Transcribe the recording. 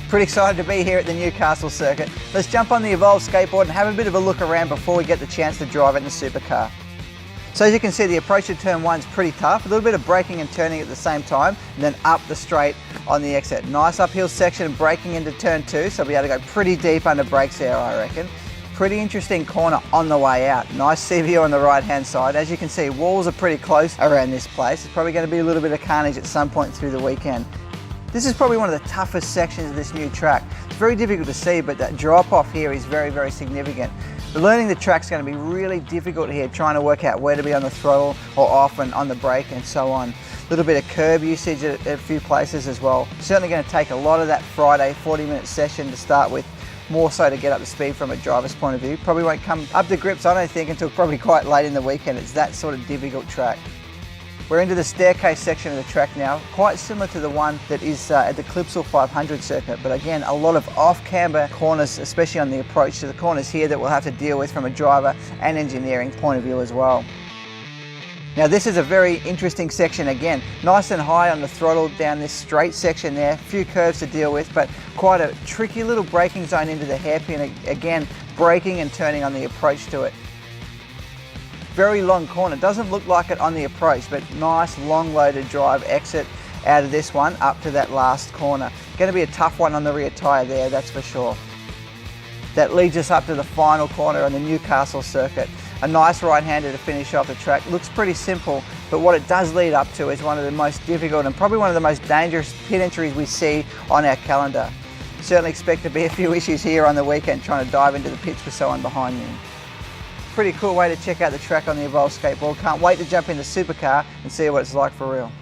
Pretty excited to be here at the Newcastle circuit. Let's jump on the Evolve skateboard and have a bit of a look around before we get the chance to drive it in the supercar. So as you can see, the approach to turn 1 is pretty tough, a little bit of braking and turning at the same time, and then up the straight on the exit. Nice uphill section and braking into turn 2, so we'll be able to go pretty deep under brakes there, I reckon. Pretty interesting corner on the way out. Nice sea view on the right hand side. As you can see, walls are pretty close around this place. It's probably going to be a little bit of carnage at some point through the weekend. This is probably one of the toughest sections of this new track. It's very difficult to see, but that drop off here is very, very significant. Learning the track's going to be really difficult here, trying to work out where to be on the throttle or off and on the brake and so on. A little bit of curb usage at a few places as well. Certainly going to take a lot of that Friday 40-minute session to start with, more so to get up to speed from a driver's point of view. Probably won't come up to grips, I don't think, until probably quite late in the weekend. It's that sort of difficult track. We're into the staircase section of the track now, quite similar to the one that is at the Clipsal 500 circuit, but again, a lot of off-camber corners, especially on the approach to the corners here, that we'll have to deal with from a driver and engineering point of view as well. Now this is a very interesting section again, nice and high on the throttle down this straight section there, a few curves to deal with, but quite a tricky little braking zone into the hairpin, again, braking and turning on the approach to it. Very long corner, doesn't look like it on the approach, but nice long loaded drive exit out of this one up to that last corner. Going to be a tough one on the rear tyre there, that's for sure. That leads us up to the final corner on the Newcastle circuit. A nice right-hander to finish off the track. Looks pretty simple, but what it does lead up to is one of the most difficult and probably one of the most dangerous pit entries we see on our calendar. Certainly expect to be a few issues here on the weekend trying to dive into the pits with someone behind me. Pretty cool way to check out the track on the Evolve skateboard. Can't wait to jump in the supercar and see what it's like for real.